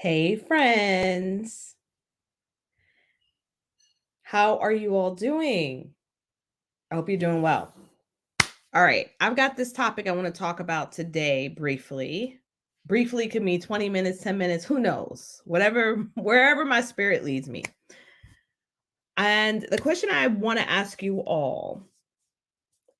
Hey, friends. How are you all doing? I hope you're doing well. All right. I've got this topic I want to talk about today briefly. Briefly could mean 20 minutes, 10 minutes, who knows? Whatever, wherever my spirit leads me. And the question I want to ask you all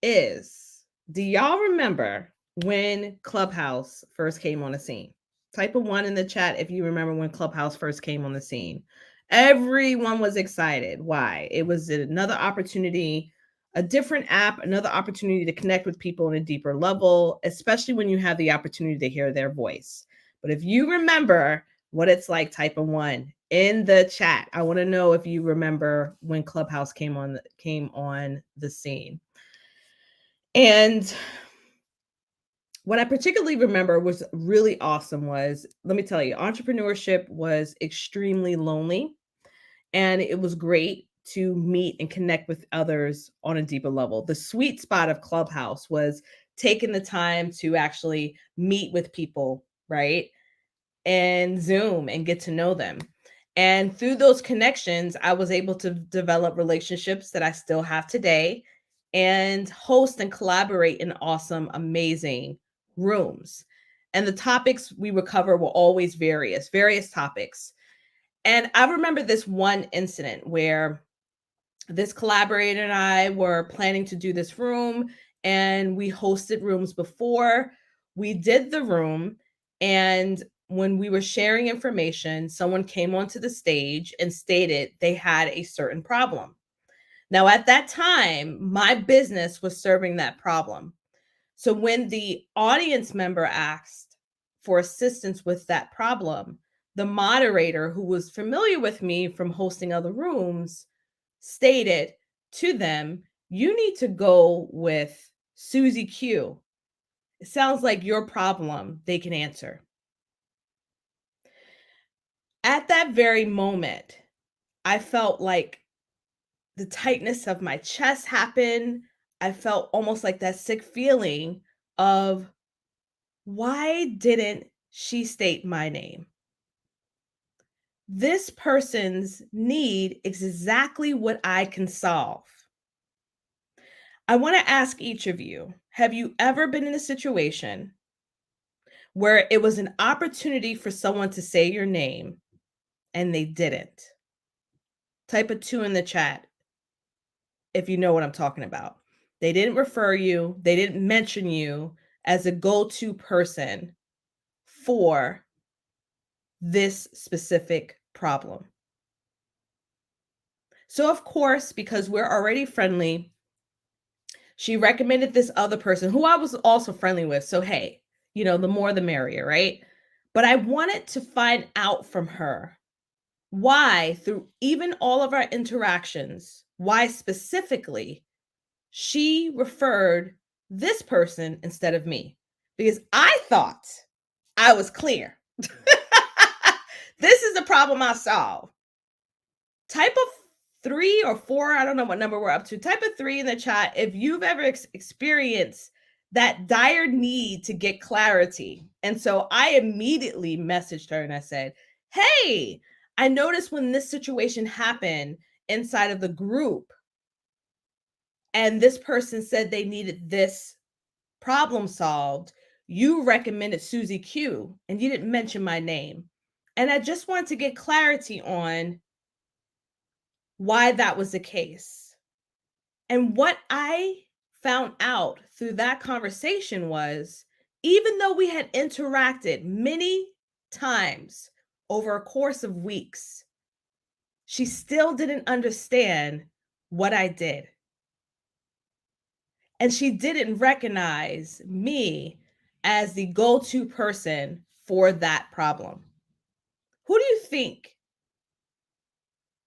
is, do y'all remember when Clubhouse first came on the scene? Type a 1 in the chat if you remember when Clubhouse first came on the scene. Everyone was excited. Why? It was another opportunity, a different app, another opportunity to connect with people on a deeper level, especially when you have the opportunity to hear their voice. But if you remember what it's like, type a 1 in the chat. I want to know if you remember when Clubhouse came on the scene. And what I particularly remember was really awesome was, let me tell you, entrepreneurship was extremely lonely, and it was great to meet and connect with others on a deeper level. The sweet spot of Clubhouse was taking the time to actually meet with people, right? And Zoom and get to know them. And through those connections, I was able to develop relationships that I still have today and host and collaborate in awesome, amazing rooms. And the topics we would cover were always various topics. And I remember this one incident where this collaborator and I were planning to do this room, and we hosted rooms before. We did the room, and when we were sharing information, someone came onto the stage and stated they had a certain problem. Now, at that time, my business was serving that problem. So when the audience member asked for assistance with that problem, the moderator, who was familiar with me from hosting other rooms, stated to them, "You need to go with Susie Q. It sounds like your problem they can answer." At that very moment, I felt like the tightness of my chest happened. I felt almost like that sick feeling of, why didn't she state my name? This person's need is exactly what I can solve. I want to ask each of you, have you ever been in a situation where it was an opportunity for someone to say your name and they didn't? Type a 2 in the chat if you know what I'm talking about. They didn't refer you, they didn't mention you as a go-to person for this specific problem. So, of course, because we're already friendly, she recommended this other person who I was also friendly with. So, hey, the more the merrier, right? But I wanted to find out from her why, through even all of our interactions, why specifically she referred this person instead of me. Because I thought I was clear. This is the problem I solve. Type of 3 or 4, I don't know what number we're up to. Type a 3 in the chat if you've ever experienced that dire need to get clarity. And so I immediately messaged her and I said, "Hey, I noticed when this situation happened inside of the group, and this person said they needed this problem solved, you recommended Susie Q and you didn't mention my name. And I just wanted to get clarity on why that was the case." And what I found out through that conversation was, even though we had interacted many times over a course of weeks, she still didn't understand what I did. And she didn't recognize me as the go-to person for that problem. Who do you think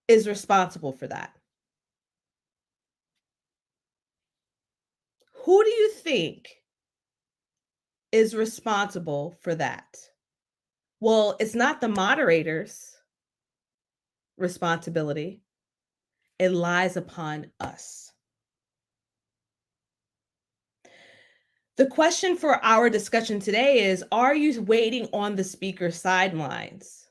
is responsible for that? Who do you think is responsible for that? Well, it's not the moderator's responsibility. It lies upon us. The question for our discussion today is, are you waiting on the speaker's sidelines?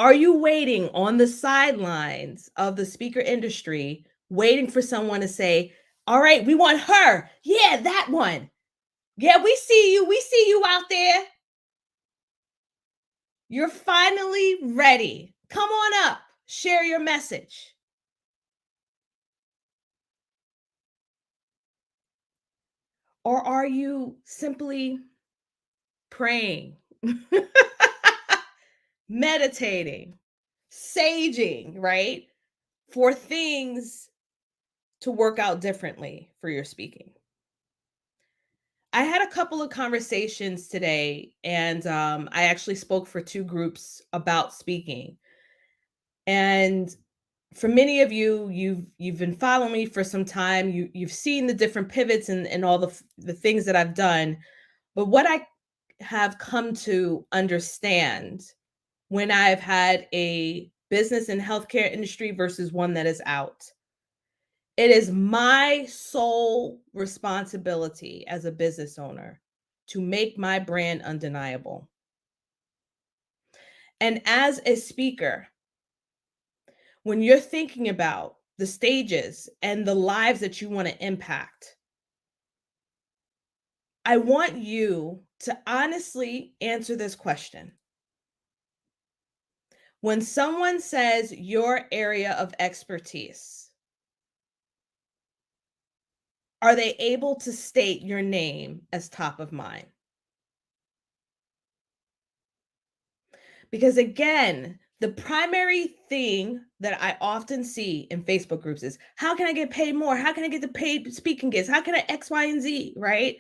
Are you waiting on the sidelines of the speaker industry, waiting for someone to say, all right, we want her. Yeah, that one. Yeah, we see you. We see you out there. You're finally ready. Come on up. Share your message. Or are you simply praying, meditating, saging, right? For things to work out differently for your speaking. I had a couple of conversations today, and I actually spoke for two groups about speaking. And for many of you, you've been following me for some time. You've seen the different pivots and all the things that I've done. But what I have come to understand when I've had a business and healthcare industry versus one that is out, it is my sole responsibility as a business owner to make my brand undeniable. And as a speaker, when you're thinking about the stages and the lives that you want to impact, I want you to honestly answer this question. When someone says your area of expertise, are they able to state your name as top of mind? Because again, the primary thing that I often see in Facebook groups is how can I get paid more? How can I get the paid speaking gigs? How can I X, Y, and Z, right?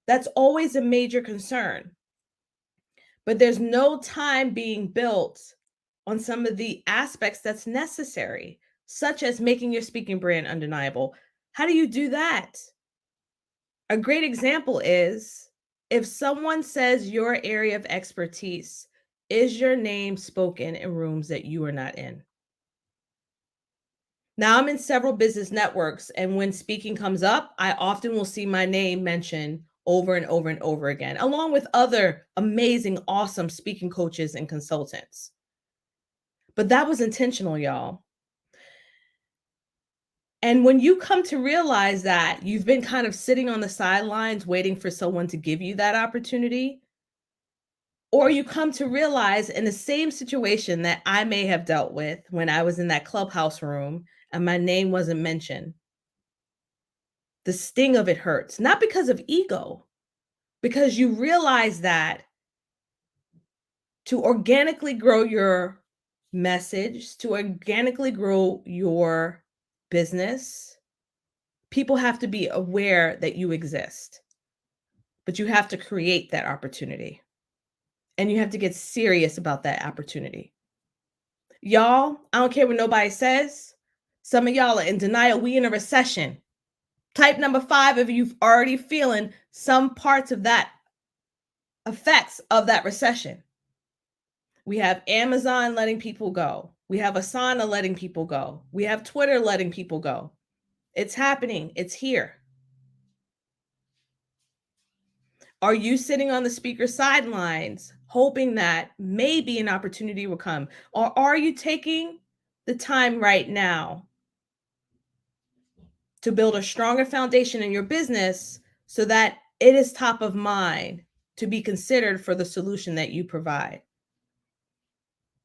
That's always a major concern. But there's no time being built on some of the aspects that's necessary, such as making your speaking brand undeniable. How do you do that? A great example is if someone says your area of expertise, is your name spoken in rooms that you are not in? Now, I'm in several business networks, and when speaking comes up, I often will see my name mentioned over and over and over again, along with other amazing, awesome speaking coaches and consultants. But that was intentional, y'all. And when you come to realize that you've been kind of sitting on the sidelines waiting for someone to give you that opportunity, or you come to realize in the same situation that I may have dealt with when I was in that Clubhouse room and my name wasn't mentioned, the sting of it hurts, not because of ego, because you realize that to organically grow your message, to organically grow your business, people have to be aware that you exist, but you have to create that opportunity and you have to get serious about that opportunity. Y'all, I don't care what nobody says. Some of y'all are in denial. We in a recession. Type number 5 if you've already feeling some parts of that effects of that recession. We have Amazon letting people go. We have Asana letting people go. We have Twitter letting people go. It's happening. It's here. Are you sitting on the speaker sidelines hoping that maybe an opportunity will come? Or are you taking the time right now to build a stronger foundation in your business so that it is top of mind to be considered for the solution that you provide?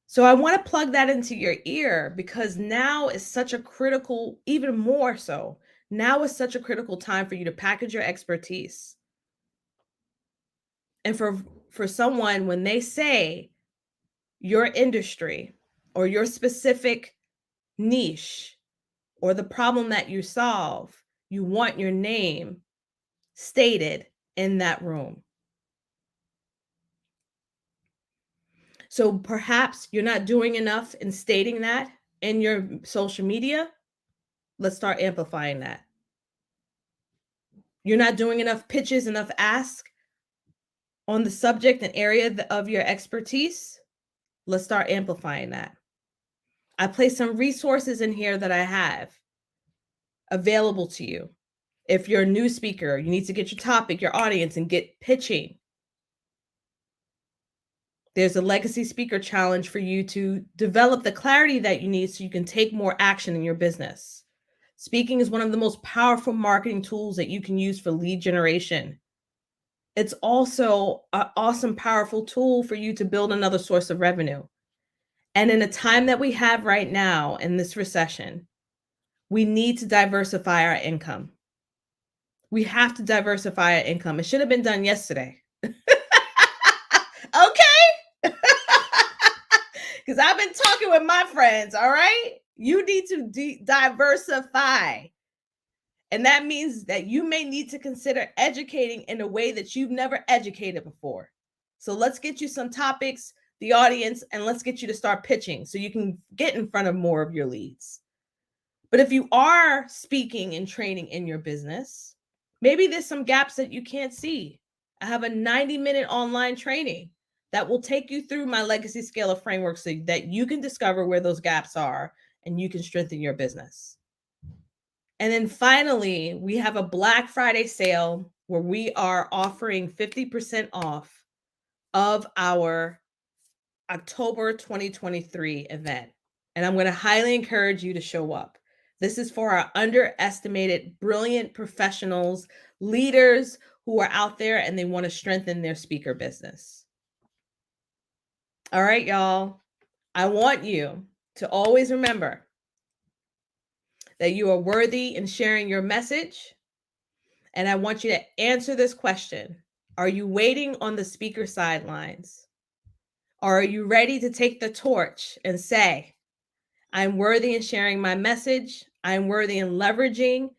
So I want to plug that into your ear because now is such a critical, even more so, now is such a critical time for you to package your expertise. And for someone, when they say your industry or your specific niche or the problem that you solve, you want your name stated in that room. So perhaps you're not doing enough in stating that in your social media. Let's start amplifying that. You're not doing enough pitches, enough ask on the subject and area of your expertise. Let's start amplifying that. I place some resources in here that I have available to you. If you're a new speaker, you need to get your topic, your audience, and get pitching. There's a legacy speaker challenge for you to develop the clarity that you need so you can take more action in your business. Speaking is one of the most powerful marketing tools that you can use for lead generation. It's also an awesome, powerful tool for you to build another source of revenue. And in a time that we have right now in this recession, we need to diversify our income. We have to diversify our income. It should have been done yesterday. Okay? Because I've been talking with my friends, all right? You need to diversify. And that means that you may need to consider educating in a way that you've never educated before. So let's get you some topics, the audience, and let's get you to start pitching so you can get in front of more of your leads. But if you are speaking and training in your business, maybe there's some gaps that you can't see. I have a 90-minute online training that will take you through my legacy scalar framework so that you can discover where those gaps are and you can strengthen your business. And then finally, we have a Black Friday sale where we are offering 50% off of our October 2023 event. And I'm going to highly encourage you to show up. This is for our underestimated, brilliant professionals, leaders who are out there and they want to strengthen their speaker business. All right, y'all. I want you to always remember that you are worthy in sharing your message. And I want you to answer this question. Are you waiting on the speaker sidelines? Or are you ready to take the torch and say, I'm worthy in sharing my message. I'm worthy in leveraging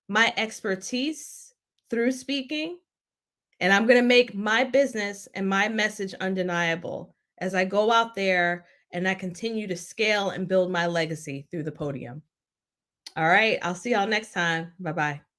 my expertise through speaking. And I'm going to make my business and my message undeniable as I go out there and I continue to scale and build my legacy through the podium. All right. I'll see y'all next time. Bye-bye.